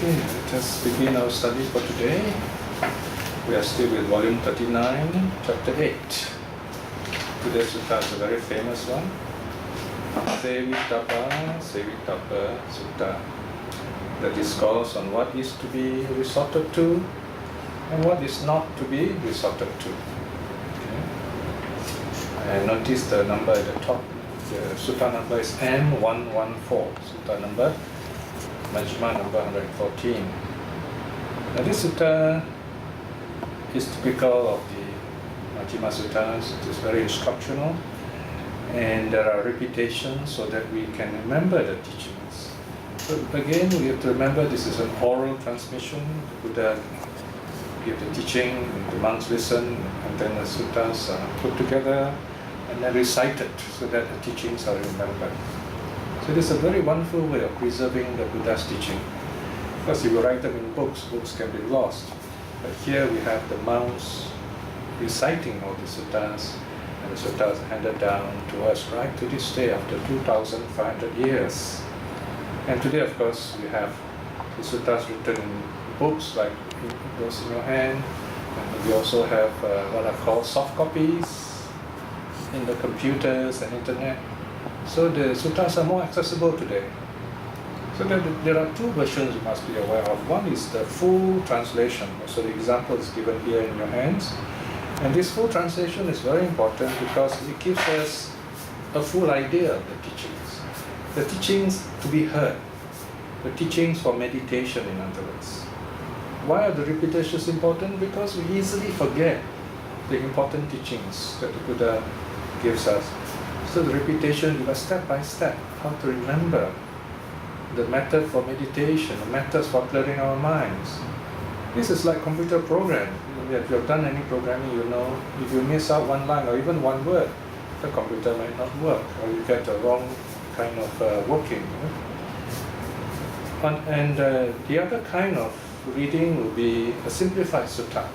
Okay, let us begin our study for today. We are still with volume 39, chapter 8. Today's sutta is a very famous one. Sevitabbâsevitabba Sutta. The discourse on what is to be resorted to and what is not to be resorted to. Okay. And notice the number at the top. The sutta number is M114. Sutta number Majjhima number 114. Now this sutta is typical of the Majjhima suttas. It is very instructional, and there are repetitions so that we can remember the teachings. So again, we have to remember this is an oral transmission. The Buddha gives the teaching, the monks listen, and then the suttas are put together and then recited so that the teachings are remembered. So it is a very wonderful way of preserving the Buddha's teaching. Because if you write them in books, books can be lost. But here we have the monks reciting all the suttas, and the suttas are handed down to us right to this day after 2,500 years. And today, of course, we have the suttas written in books like those in your hand, and we also have what are called soft copies in the computers and internet. So the suttas are more accessible today. So there are two versions you must be aware of. One is the full translation. So the example is given here in your hands. And this full translation is very important because it gives us a full idea of the teachings. The teachings to be heard. The teachings for meditation, in other words. Why are the repetitions important? Because we easily forget the important teachings that the Buddha gives us. So the repetition gives us step by step how to remember the method for meditation, the methods for clearing our minds. This is like computer program. If you have done any programming, you know if you miss out one line or even one word, the computer might not work, or you get the wrong kind of working. And the other kind of reading will be a simplified sutta,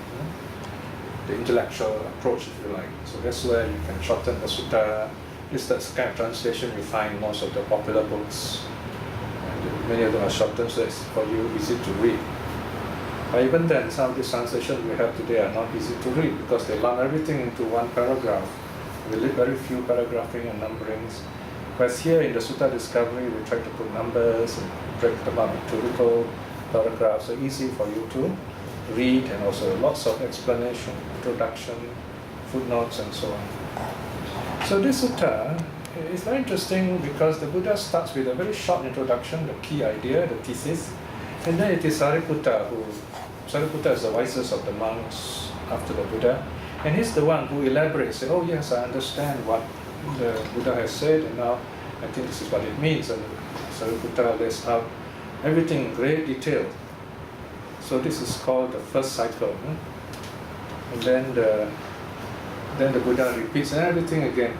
the intellectual approach, if you like. So that's where you can shorten the sutta. This is the kind of translation you find in most of the popular books. And many of them are shortened, so it's for you easy to read. But even then, some of these translations we have today are not easy to read because they lump everything into one paragraph. We leave very few paragraphing and numberings. Whereas here in the Sutta Discovery, we try to put numbers and break them up into little paragraphs, so easy for you to read, and also lots of explanation, introduction, footnotes, and so on. So this sutta is very interesting because the Buddha starts with a very short introduction, the key idea, the thesis, and then it is Sāriputta Sāriputta is the wisest of the monks after the Buddha, and he's the one who elaborates, say, oh yes, I understand what the Buddha has said, and now I think this is what it means, and Sāriputta lays out everything in great detail. So this is called the first cycle. And then the Buddha repeats everything again.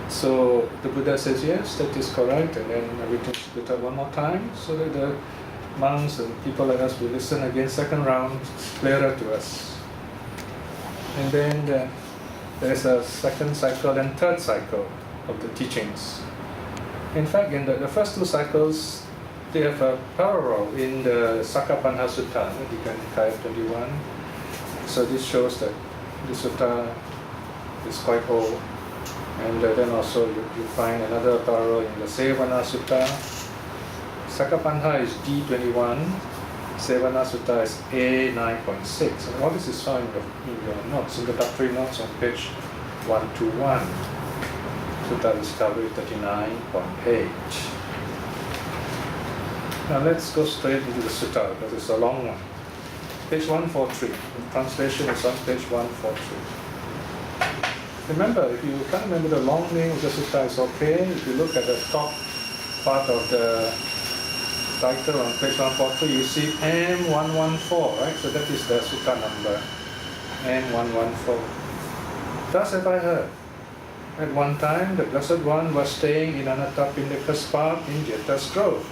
So the Buddha says, yes, that is correct, and then everything is repeated one more time, so that the monks and people like us will listen again, second round, clearer to us. And then there's a second cycle and third cycle of the teachings. In fact, in the first two cycles, they have a parallel in the Sākkapanha Sutta, Nikaya 21. So this shows that the sutta is quite old. And then also you find another parallel in the Sevana Sutta. Sākkapanha is D21, Sevana Sutta is A9.6. And all this is found in your notes, in the doctrine notes on page 121. Sutta Discovery 39.8. Now let's go straight into the sutta because it's a long one. Page 143. The translation is on page 143. Remember, if you can't remember the long name of the sutta, it's okay. If you look at the top part of the title on page 143, you see M114, right? So that is the sutta number, M114. Thus have I heard. At one time, the Blessed One was staying in Anathapindika's park in Jeta's Grove,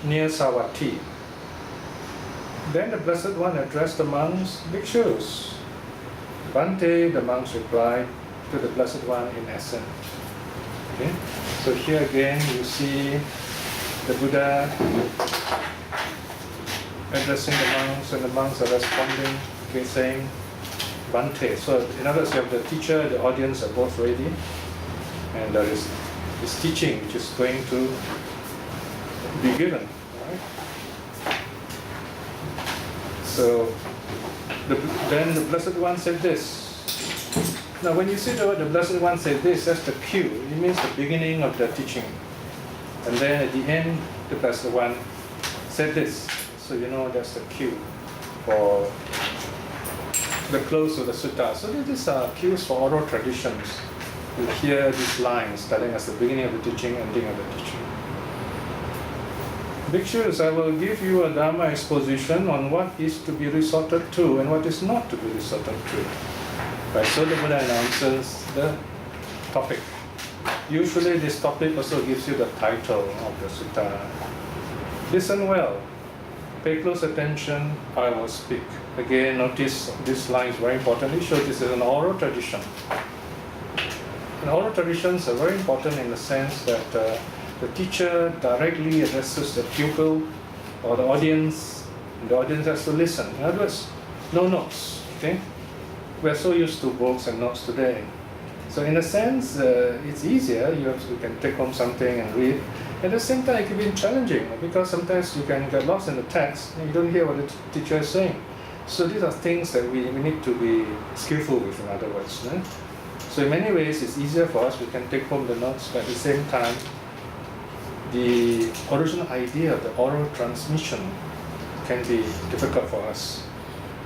near Savatthi. Then the Blessed One addressed the monks, Bhikshus. Bhante, the monks replied to the Blessed One in essence. Okay? So here again you see the Buddha addressing the monks, and the monks are responding, okay, saying Bhante. So in other words, you have the teacher, the audience are both ready, and there is this teaching which is going to be given. Right? So then the Blessed One said this. Now when you see the word the Blessed One said this, that's the cue. It means the beginning of the teaching. And then at the end, the Blessed One said this. So you know that's the cue for the close of the sutta. So these are cues for oral traditions. You hear these lines telling us the beginning of the teaching, ending of the teaching. Bhikshus, I will give you a Dharma exposition on what is to be resorted to and what is not to be resorted to. Right, so the Buddha announces the topic. Usually this topic also gives you the title of the sutta. Listen well. Pay close attention, I will speak. Again, notice this line is very important. It shows this is an oral tradition. And oral traditions are very important in the sense that the teacher directly addresses the pupil or the audience, and the audience has to listen. In other words, no notes. Okay? We're so used to books and notes today. So in a sense, it's easier. You can take home something and read. At the same time, it can be challenging because sometimes you can get lost in the text and you don't hear what the teacher is saying. So these are things that we need to be skillful with, in other words. Eh? So in many ways, it's easier for us. We can take home the notes, but at the same time, the original idea of the oral transmission can be difficult for us.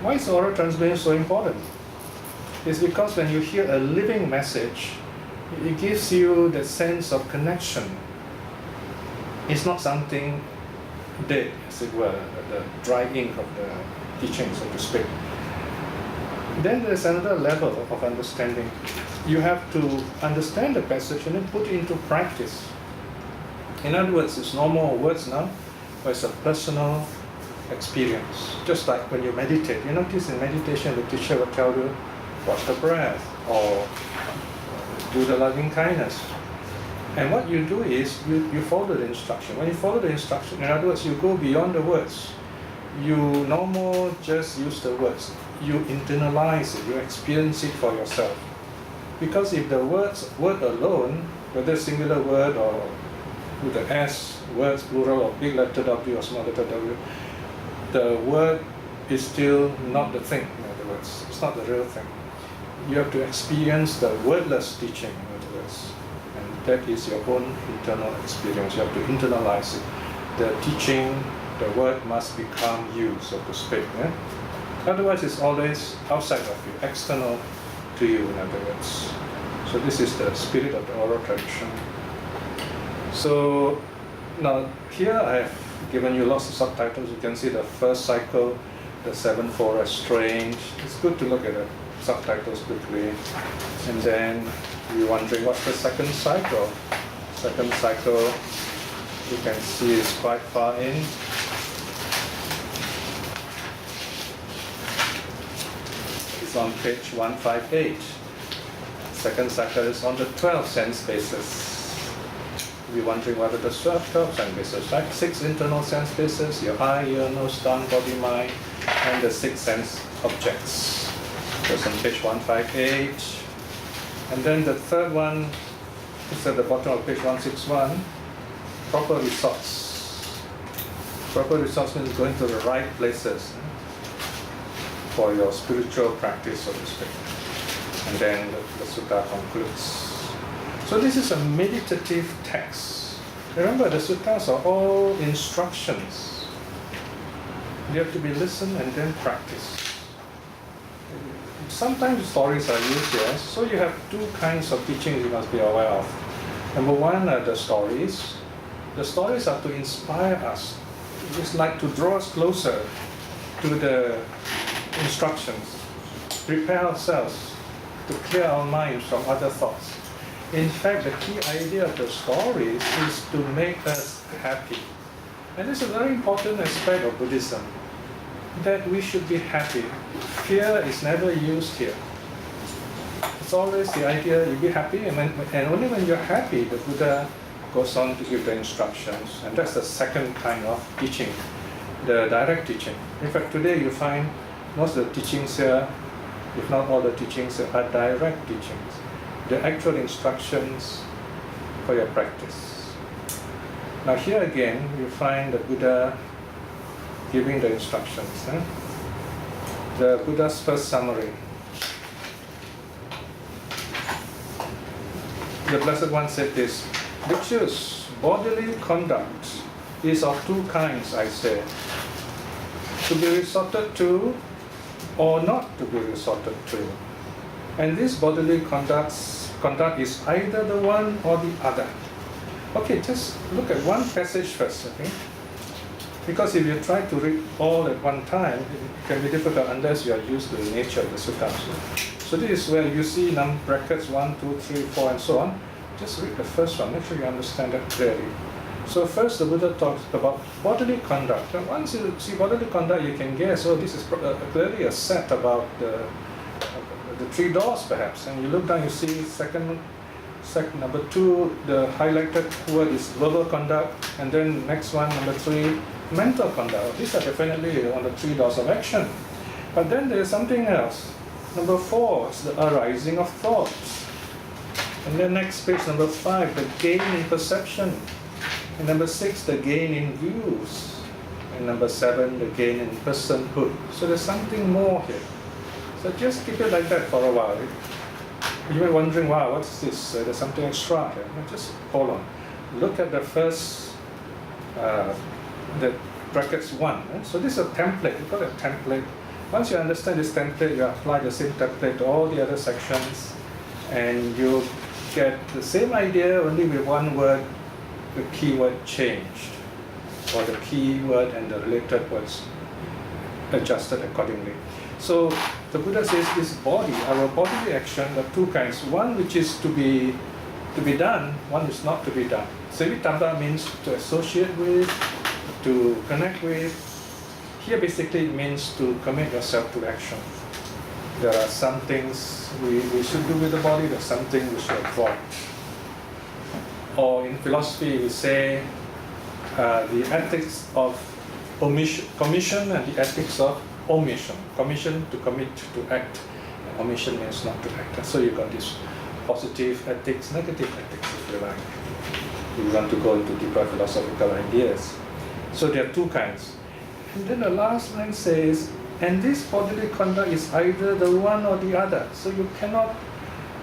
Why is oral transmission so important? It's because when you hear a living message, it gives you the sense of connection. It's not something dead, as it were, the dry ink of the teaching, so to speak. Then there's another level of understanding. You have to understand the passage and then put it into practice. In other words, it's no more words now, but it's a personal experience. Just like when you meditate. You notice in meditation, the teacher will tell you, watch the breath, or do the loving kindness. And what you do is, you follow the instruction. When you follow the instruction, in other words, you go beyond the words. You no more just use the words. You internalize it, you experience it for yourself. Because if the word alone, whether singular word or with the S, words plural or big letter W or small letter W, the word is still not the thing, in other words. It's not the real thing. You have to experience the wordless teaching, in other words. And that is your own internal experience. You have to internalize it. The teaching, the word must become you, so to speak. Yeah? Otherwise, it's always outside of you, external to you, in other words. So this is the spirit of the oral tradition. So now here I have given you lots of subtitles. You can see the first cycle, the sevenfold restraint. It's good to look at the subtitles quickly. And then you're wondering what's the second cycle. Second cycle, you can see it's quite far in. It's on page 158. Second cycle is on the 12 sense bases. You're wondering what are the 12 sense bases, right? 6 internal sense bases, your eye, ear, nose, tongue, body, mind, and the 6 sense objects. That's on page 158. And then the third one is at the bottom of page 161, proper resorts. Proper resorts means going to the right places for your spiritual practice, so to speak. And then the sutta concludes. So this is a meditative text. Remember, the suttas are all instructions. You have to be listened and then practiced. Sometimes stories are used here, so you have 2 kinds of teachings you must be aware of. Number one are the stories. The stories are to inspire us. It's like to draw us closer to the instructions. Prepare ourselves to clear our minds from other thoughts. In fact, the key idea of the stories is to make us happy. And this is a very important aspect of Buddhism, that we should be happy. Fear is never used here. It's always the idea you be happy, and only when you're happy, the Buddha goes on to give the instructions. And that's the second kind of teaching. the direct teaching. In fact, today you find most of the teachings here, if not all the teachings, are direct teachings. The actual instructions for your practice. Now here again, you find the Buddha giving the instructions. The Buddha's first summary. The Blessed One said this: Bhikshus, bodily conduct is of two kinds, I say, to be resorted to or not to be resorted to. And this bodily conduct is either the one or the other. Okay, just look at one passage first, okay? Because if you try to read all at one time, it can be difficult unless you are used to the nature of the suttas. So this is where you see brackets 1, 2, 3, 4, and so on. Just read the first one, make sure you understand that clearly. So first the Buddha talks about bodily conduct. And once you see bodily conduct, you can guess, oh, this is clearly a set about the three doors perhaps. And you look down, you see second number 2, the highlighted word is verbal conduct, and then next one, number 3, mental conduct. These are definitely on the three doors of action. But then there is something else. Number 4 is the arising of thoughts. And then next page, number 5, the gain in perception. And number 6, the gain in views. And number 7, the gain in personhood. So there's something more here. So just keep it like that for a while. You may be wondering, wow, what's this? There's something extra here. No, just hold on. Look at the first, the brackets 1. So this is a template. We call it a template. Once you understand this template, you apply the same template to all the other sections, and you get the same idea only with one word, the keyword changed, or the keyword and the related words adjusted accordingly. So the Buddha says this body, our bodily action, there are two kinds. One which is to be done, one is not to be done. Sevitabba means to associate with, to connect with. Here basically it means to commit yourself to action. There are some things we should do with the body, there are some things we should avoid. Or in philosophy we say the ethics of commission and the ethics of omission. Commission, to commit, to act. And omission means not to act. So you've got this positive ethics, negative ethics, if you like. We want to go into deeper philosophical ideas. So there are two kinds. And then the last line says, and this bodily conduct is either the one or the other. So you cannot,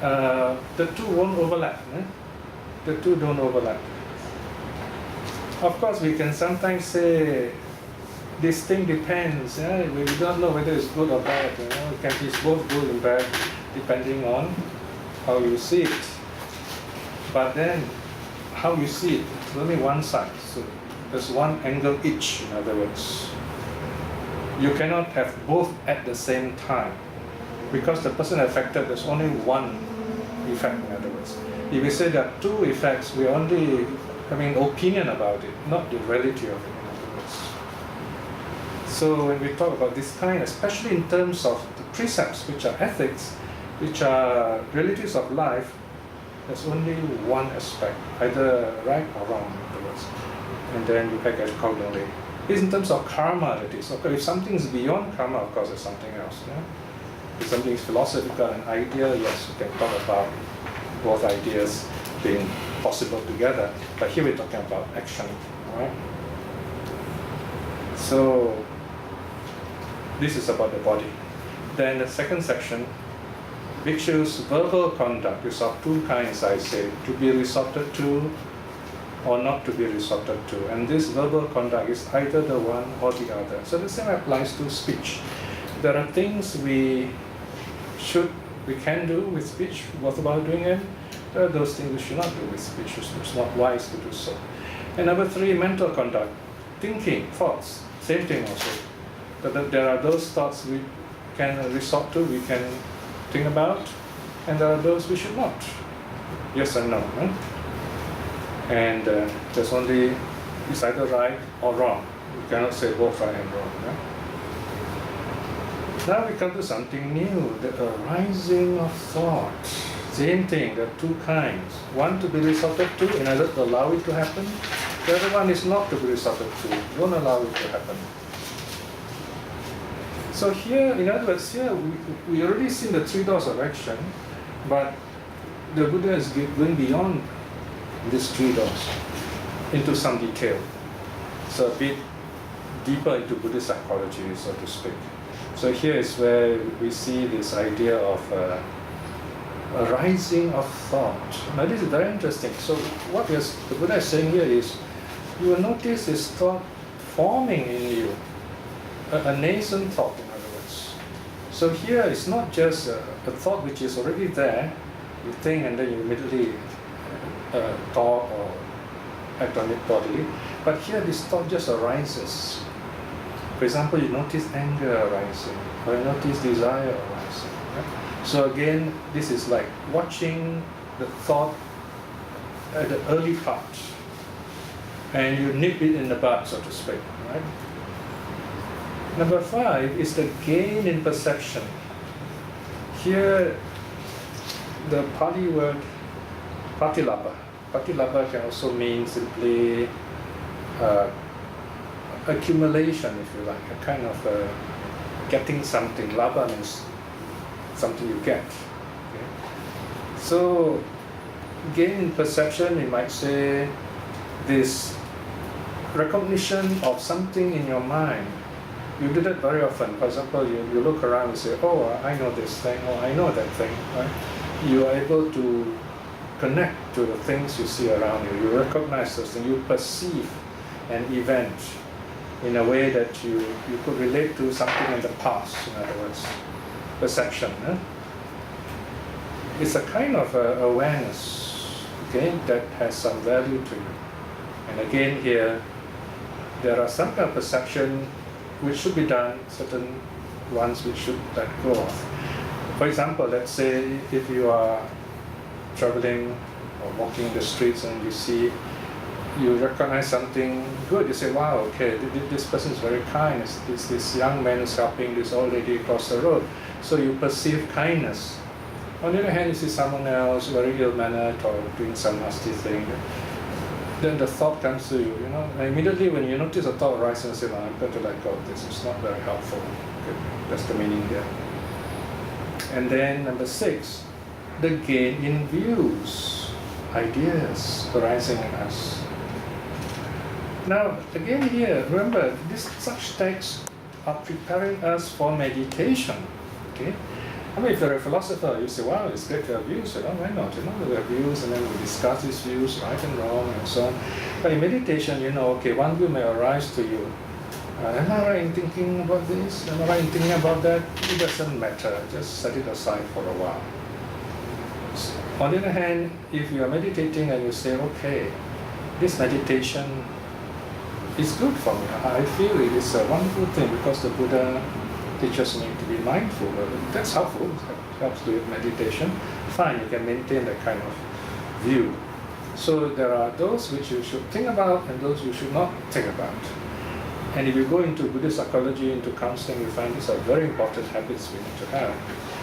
the two won't overlap. The two don't overlap. Of course, we can sometimes say, this thing depends. We don't know whether it's good or bad. It can be both good and bad, depending on how you see it. But then, how you see it, it's only one side. So there's one angle each, in other words. You cannot have both at the same time. Because the person affected, there's only one effect, in other words. If we say there are two effects, we're only having an opinion about it, not the reality of it, in other words. So when we talk about this kind, especially in terms of the precepts, which are ethics, which are realities of life, there's only one aspect, either right or wrong, in other words. And then you act accordingly. It's in terms of karma, that is. Okay, if something is beyond karma, of course, there's something else. If something is philosophical, an idea, yes, we can talk about both ideas being possible together. But here we're talking about action, right? So this is about the body. Then the second section, bhikshus' verbal conduct is of two kinds, I say, to be resorted to or not to be resorted to. And this verbal conduct is either the one or the other. So the same applies to speech. There are things we can do with speech, worthwhile doing it. There are those things we should not do with speech, it's not wise to do so. And number 3, mental conduct. Thinking, thoughts, same thing also. There are those thoughts we can resort to, we can think about, and there are those we should not. Yes and no. And there's only, it's either right or wrong. You cannot say both right and wrong. Now we come to something new, the arising of thought. Same thing, there are two kinds. One to be resorted to in order to allow it to happen. The other one is not to be resorted to. Don't allow it to happen. So here, in other words, here we already seen the three doors of action, but the Buddha is going beyond these three doors into some detail. So a bit deeper into Buddhist psychology, so to speak. So here is where we see this idea of a rising of thought. Now this is very interesting. So what the Buddha is saying here is, you will notice this thought forming in you, a nascent thought, in other words. So here it's not just a thought which is already there, you think and then you immediately talk or act on it bodily, but here this thought just arises. For example, you notice anger arising, or you notice desire arising. Right? So again, this is like watching the thought at the early part, and you nip it in the bud, so to speak. Right? Number 5 is the gain in perception. Here, the Pali word patilabba. Patilabba can also mean simply accumulation, if you like, a kind of getting something. Labba means something you get. Okay? So, gain in perception, you might say, this recognition of something in your mind. You do that very often. For example, you look around and say, oh, I know this thing, or I know that thing. Right? You are able to connect to the things you see around you. You recognize those things. You perceive an event in a way that you could relate to something in the past, in other words. Perception. It's a kind of awareness, okay, that has some value to you. And again here, there are some kind of perception which should be done, certain ones which should let go of. For example, let's say if you are traveling or walking in the streets and you recognize something good, you say, wow, okay, this person is very kind, this young man is helping this old lady across the road. So you perceive kindness. On the other hand, you see someone else very ill-mannered or doing some nasty thing, then the thought comes to you, and immediately when you notice a thought arises and say, no, I'm going to let go of this, it's not very helpful. Okay, that's the meaning here. And then number 6, the gain in views, ideas arising in us. Now, again here, remember, such texts are preparing us for meditation. Okay? I mean, if you're a philosopher, you say, wow, it's great to have views, why not? We have views and then we discuss these views, right and wrong and so on. But in meditation, okay, one view may arise to you. Am I right in thinking about this? Am I right in thinking about that? It doesn't matter, just set it aside for a while. On the other hand, if you are meditating and you say, okay, this meditation is good for me, I feel it is a wonderful thing because the Buddha teaches me to be mindful. That's helpful, it helps with meditation. Fine, you can maintain that kind of view. So there are those which you should think about and those you should not think about. And if you go into Buddhist psychology, into counseling, you find these are very important habits we need to have.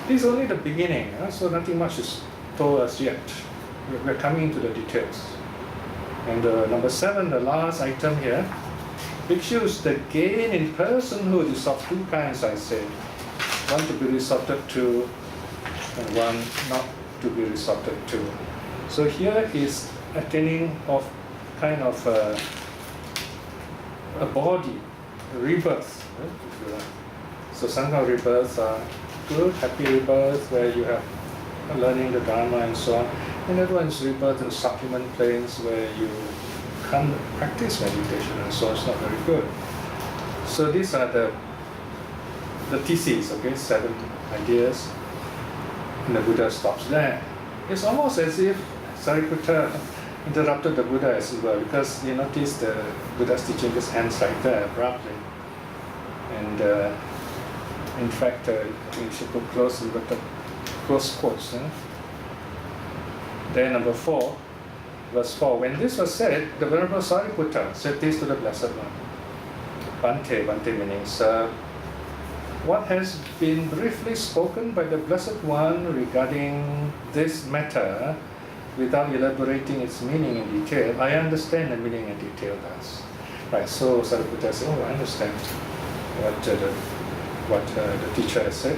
This is only the beginning, so nothing much is told us yet. We're coming into the details. And number 7, the last item here, Bhikshus, the gain in personhood is of 2 kinds, I say. One to be resorted to, and one not to be resorted to. So here is attaining of kind of a body, a rebirth. Right? So some kind of rebirths are good, happy rebirth, where you have learning the Dharma and so on. And that one is rebirth in supplement planes, where you can't practice meditation and so on. It's not very good. So these are the theses, okay, 7 ideas. And the Buddha stops there. It's almost as if Sāriputta interrupted the Buddha as well, because you notice the Buddha's teaching just ends right there abruptly. And in fact, I think you should put close quotes. Then number 4, verse 4. When this was said, the Venerable Sāriputta said this to the Blessed One. Bhante meaning, sir, what has been briefly spoken by the Blessed One regarding this matter, without elaborating its meaning in detail, I understand the meaning in detail thus. Right, so Sāriputta says, oh, I understand what the what the teacher has said.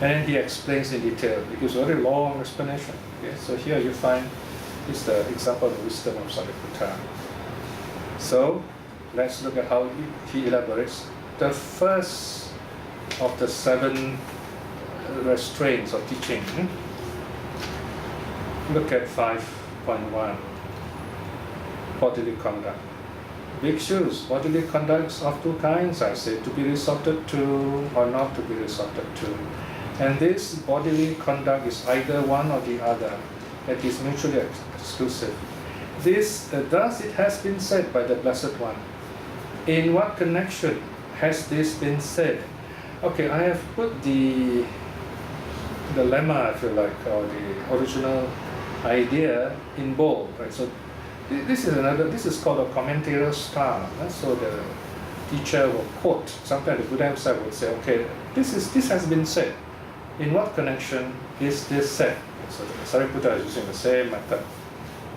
And then he explains in detail. He gives a very long explanation. Okay? So here you find is the example of the wisdom of Sāriputta. So let's look at how he elaborates. The first of the 7 restraints of teaching. Look at 5.1. Bodily conduct. Bhikshus, bodily conducts of 2 kinds, I say, to be resorted to or not to be resorted to. And this bodily conduct is either one or the other. It is mutually exclusive. This, thus it has been said by the Blessed One. In what connection has this been said? Okay, I have put the lemma, if you like, or the original idea in bold, right? So this is called a commentarial style. So the teacher will quote. Sometimes the Buddha himself would say, okay, this has been said. In what connection is this said? So Sāriputta is using the same method.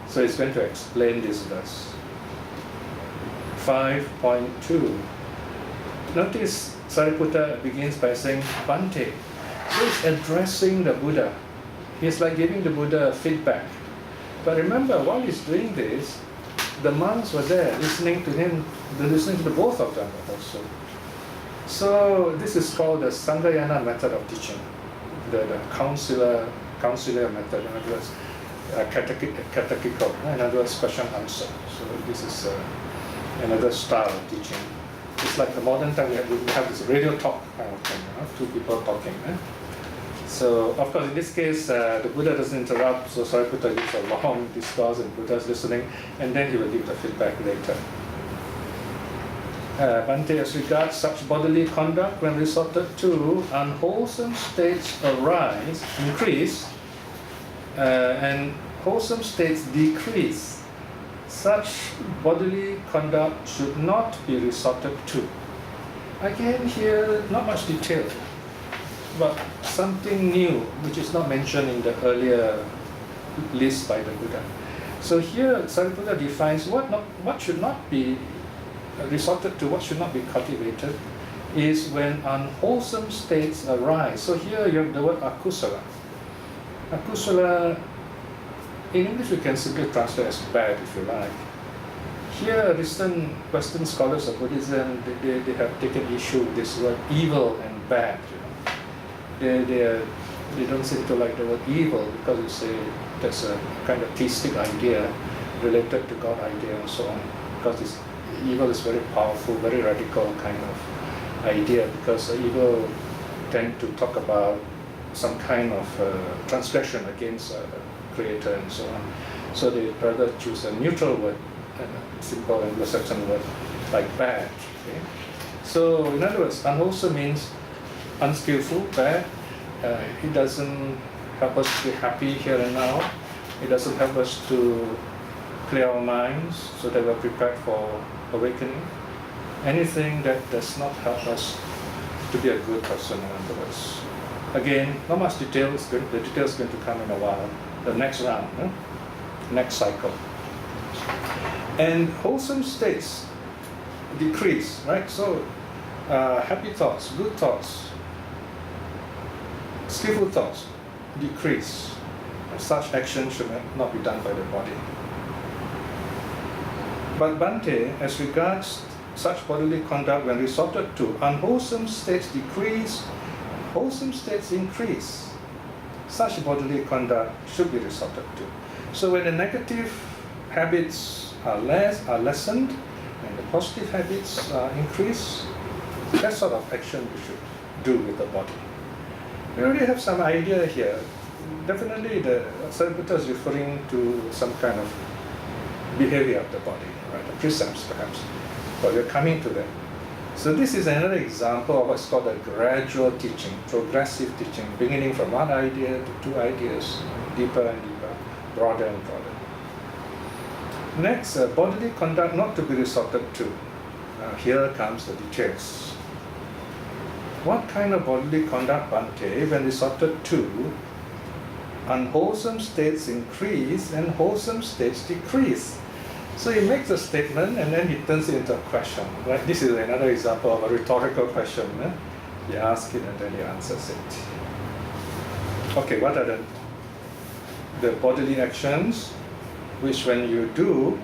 So he's going to explain this verse. 5.2. Notice Sāriputta begins by saying Bhante. So he's addressing the Buddha. He's like giving the Buddha feedback. But remember, while he's doing this, the monks were there listening to him, listening to the both of them also. So this is called the Sanghayana method of teaching, the counselor method, in other words, catechetical, in other words, question answer. So this is another style of teaching. It's like the modern time we have this radio talk kind of thing, 2 people talking. So, of course, in this case, the Buddha doesn't interrupt, so Sāriputta gives a long discourse and Buddha's listening, and then he will give the feedback later. Bhante, as regards such bodily conduct, when resorted to, unwholesome states increase, and wholesome states decrease. Such bodily conduct should not be resorted to. Again, here, not much detail, but something new which is not mentioned in the earlier list by the Buddha. So here Sāriputta defines what should not be resorted to, what should not be cultivated, is when unwholesome states arise. So here you have the word akusala. Akusala, in English we can simply translate as bad if you like. Here recent Western scholars of Buddhism, they have taken issue with this word evil and bad. They don't seem to like the word evil because they say that's a kind of theistic idea related to God idea and so on. Because evil is very powerful, very radical kind of idea, because evil tend to talk about some kind of transgression against Creator and so on. So they rather choose a neutral word, a simple Anglo-Saxon word like bad. Okay? So in other words, unwholesome means unskillful, bad. It doesn't help us to be happy here and now. It doesn't help us to clear our minds so that we're prepared for awakening. Anything that does not help us to be a good person, in other words. Again, not much detail. The detail is going to come in a while. The next round, next cycle. And wholesome states decrease, right? So happy thoughts, good thoughts, skillful thoughts decrease. Such action should not be done by the body. But Bhante, as regards such bodily conduct when resorted to, unwholesome states decrease, wholesome states increase. Such bodily conduct should be resorted to. So when the negative habits are lessened and the positive habits increase, that sort of action we should do with the body. We already have some idea here. Definitely the Sāriputta is referring to some kind of behavior of the body, right? The precepts perhaps, but we're coming to that. So this is another example of what's called a gradual teaching, progressive teaching, beginning from one idea to 2 ideas, deeper and deeper, broader and broader. Next, bodily conduct not to be resorted to. Here comes the details. What kind of bodily conduct, Bhante, when resorted to, unwholesome states increase and wholesome states decrease? So he makes a statement and then he turns it into a question. Right? This is another example of a rhetorical question. He asks it and then he answers it. Okay, what are the bodily actions which when you do,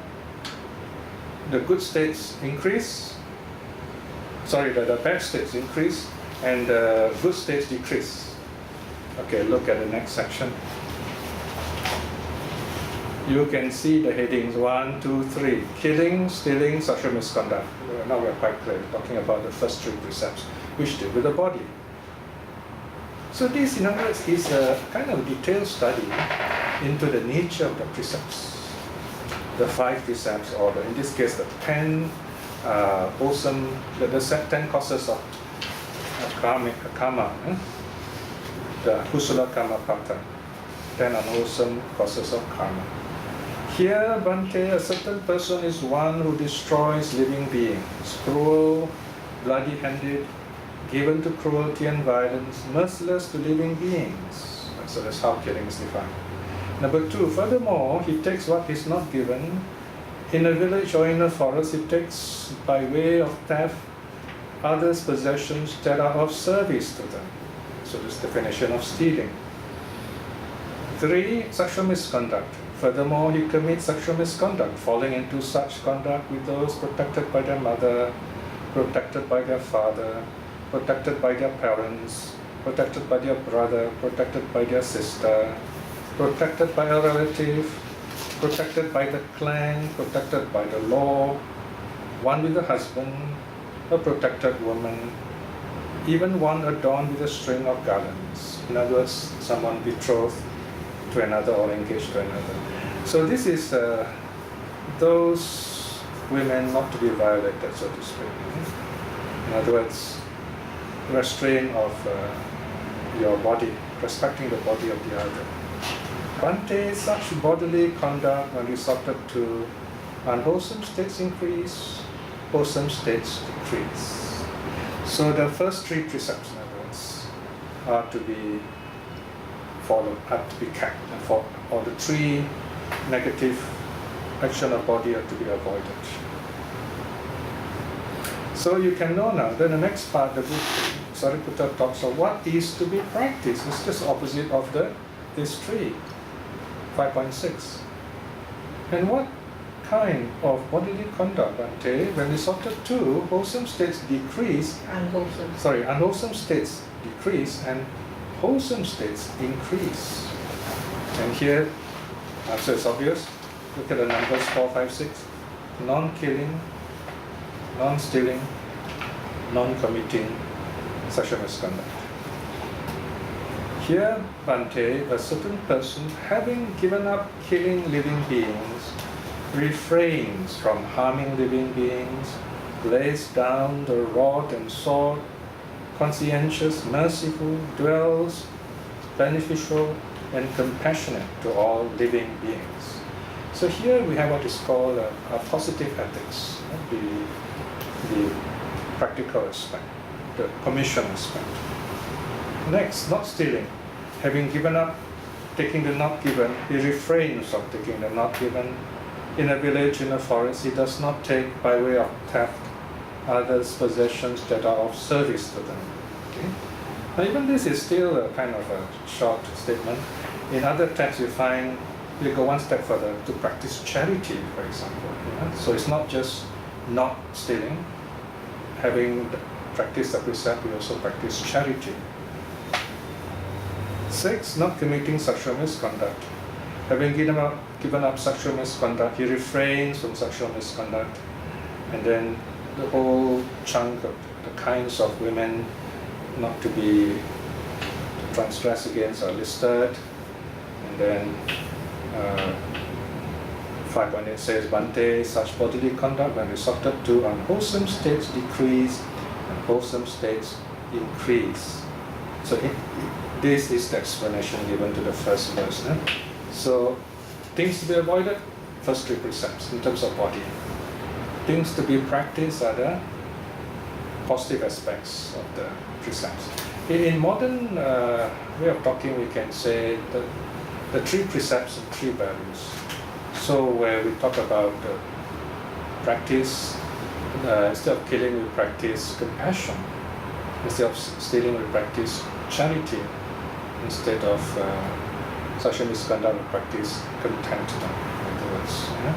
the good states increase, the bad states increase and the good states decrease. Okay, look at the next section. You can see the headings 1, 2, 3. Killing, stealing, sexual misconduct. Now we're quite clear, talking about the first 3 precepts, which deal with the body. So this, in other words, is a kind of detailed study into the nature of the precepts. The 5 precepts, or in this case, the 10 wholesome, the 10 causes of karma, the kusala karma pata, 10 unwholesome causes of karma. Here, Bhante, a certain person is one who destroys living beings, cruel, bloody-handed, given to cruelty and violence, merciless to living beings. So that's how killing is defined. Number 2, furthermore, he takes what is not given. In a village or in a forest, he takes by way of theft others' possessions that are of service to them. So this definition of stealing. 3, sexual misconduct. Furthermore, he commits sexual misconduct, falling into such conduct with those protected by their mother, protected by their father, protected by their parents, protected by their brother, protected by their sister, protected by a relative, protected by the clan, protected by the law, one with a husband, a protected woman, even one adorned with a string of garlands. In other words, someone betrothed to another or engaged to another. So this is those women not to be violated, so to speak. In other words, restraint of your body, respecting the body of the other. Bhante, such bodily conduct when resorted to, unwholesome states increase, wholesome states decrease. So the first 3 precepts, in other words, are to be followed, have to be kept, or the 3 negative action of body are to be avoided. So you can know now, then the next part, the book, Sāriputta talks of what is to be practiced. It's just opposite of this 3, 5.6. And what kind of bodily conduct, Bhante, when resorted to, wholesome states decrease, unwholesome states decrease, and wholesome states increase. And here, answer is obvious. Look at the numbers 4, 5, 6. Non-killing, non-stealing, non-committing sexual misconduct. Here, Bhante, a certain person, having given up killing living beings, refrains from harming living beings, lays down the rod and sword, conscientious, merciful, dwells, beneficial, and compassionate to all living beings. So here we have what is called a positive ethics, the practical aspect, the commission aspect. Next, not stealing. Having given up taking the not given, he refrains from taking the not given. In a village, in a forest, he does not take by way of theft others' possessions that are of service to them. Okay? Now even this is still a kind of a short statement. In other texts you find, you go one step further to practice charity, for example. Yeah? So it's not just not stealing. Having practiced the precept, we also practice charity. 6, not committing sexual misconduct. Having given up sexual misconduct, he refrains from sexual misconduct. And then the whole chunk of the kinds of women not to be transgressed against are listed. And then 5.8 says, Bhante, such bodily conduct when resorted to unwholesome states decrease and wholesome states increase. So this is the explanation given to the first verse. So things to be avoided, first 3 precepts in terms of body. Things to be practiced are the positive aspects of the precepts. In modern way of talking, we can say the 3 precepts and 3 values. So where we talk about practice, instead of killing, we practice compassion. Instead of stealing, we practice charity. Instead of such a misconduct, we practice contentment. In other words, yeah?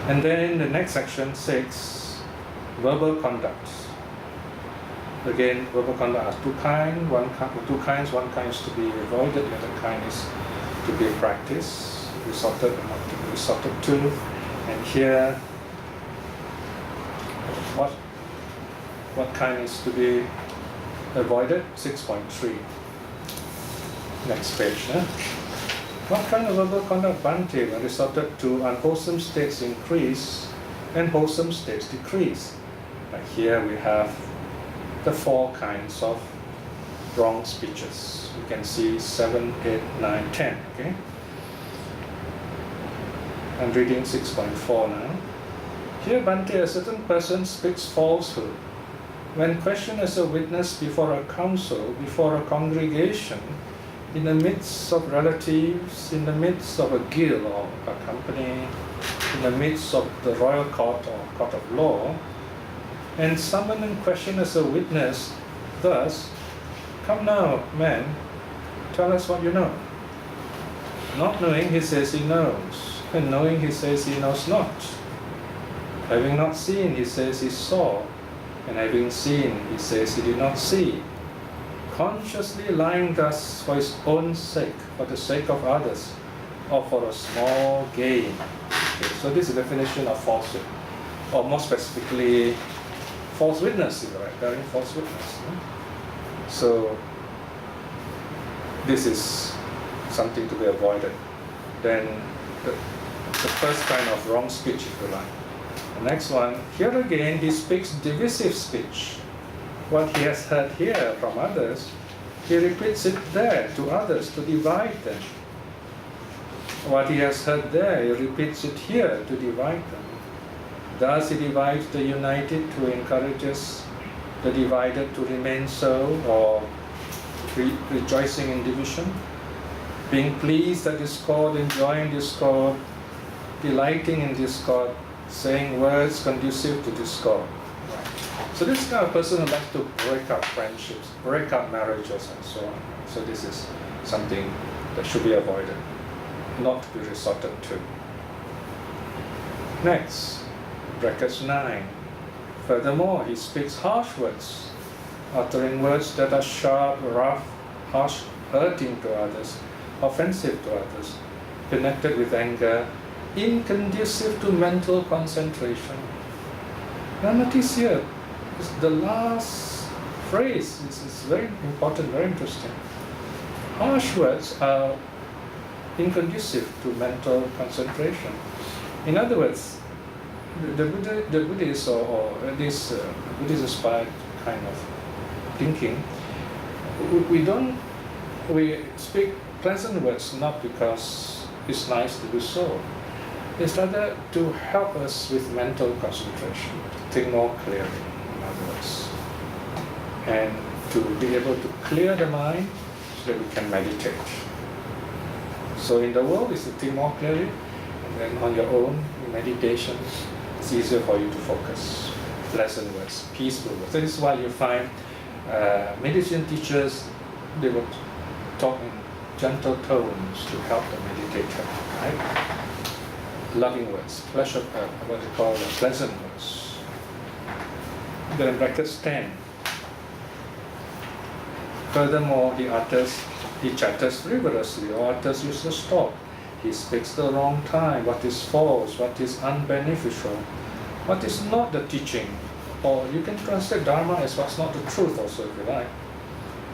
And then the next section, 6, verbal conduct. Again, verbal conduct has two kinds. One kind is to be avoided, the other kind is to be practiced, resorted and not to be resorted to. And here, what kind is to be avoided? 6.3. Next page. What kind of verbal conduct, Bhante, when resorted to, unwholesome states increase and wholesome states decrease? Like here we have the 4 kinds of wrong speeches. You can see 7, 8, 9, 10. Okay? I'm reading 6.4 now. Here, Bhante, a certain person speaks falsehood. When questioned as a witness before a council, before a congregation, in the midst of relatives, in the midst of a guild or a company, in the midst of the royal court or court of law, and summoned and questioned as a witness, thus, come now, man, tell us what you know. Not knowing, he says he knows, and knowing, he says he knows not. Having not seen, he says he saw, and having seen, he says he did not see. Consciously lying thus for his own sake, for the sake of others, or for a small gain. Okay, so this is the definition of falsehood, or more specifically, false witness, bearing false witness. So this is something to be avoided. Then the first kind of wrong speech, if you like. The next one, here again he speaks divisive speech. What he has heard here from others, he repeats it there to others to divide them. What he has heard there, he repeats it here to divide them. Thus he divides the united to encourages the divided to remain so, or rejoicing in division, being pleased at discord, enjoying discord, delighting in discord, saying words conducive to discord. So this kind of person who likes to break up friendships, break up marriages and so on. So this is something that should be avoided, not to be resorted to. Next, brackets 9. Furthermore, he speaks harsh words, uttering words that are sharp, rough, harsh, hurting to others, offensive to others, connected with anger, inconducive to mental concentration. Now notice here, the last phrase is very important, very interesting. Harsh words are inconducive to mental concentration. In other words, the Buddhist or this Buddhist-inspired kind of thinking, we speak pleasant words not because it's nice to do so. It's rather to help us with mental concentration, to think more clearly, in other words, and to be able to clear the mind so that we can meditate. So in the world, is to think more clearly, and then on your own, in meditation, it's easier for you to focus. Pleasant words, peaceful words. That is why you find meditation teachers, they would talk in gentle tones to help the meditator, right? Loving words, pleasure, what they call pleasant words. Then in brackets 10. Furthermore, he chatters frivolously or utters useless talk. He speaks the wrong time, what is false, what is unbeneficial, what is not the teaching. Or you can translate Dharma as what's not the truth also, if you like.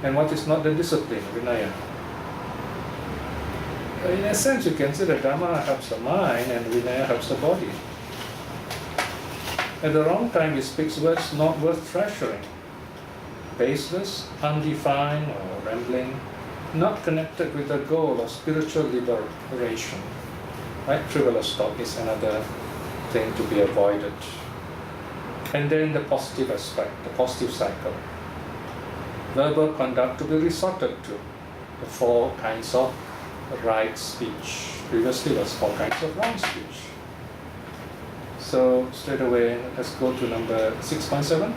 And what is not the discipline, Vinaya. In a sense, you can say that Dharma helps the mind and Vinaya helps the body. At the wrong time, he speaks words not worth treasuring, baseless, undefined, or rambling, not connected with the goal of spiritual liberation. Right? Frivolous talk is another thing to be avoided. And then the positive aspect, the positive cycle. Verbal conduct to be resorted to, the 4 kinds of right speech. Previously was 4 kinds of wrong speech. So straight away, let's go to number 6.7.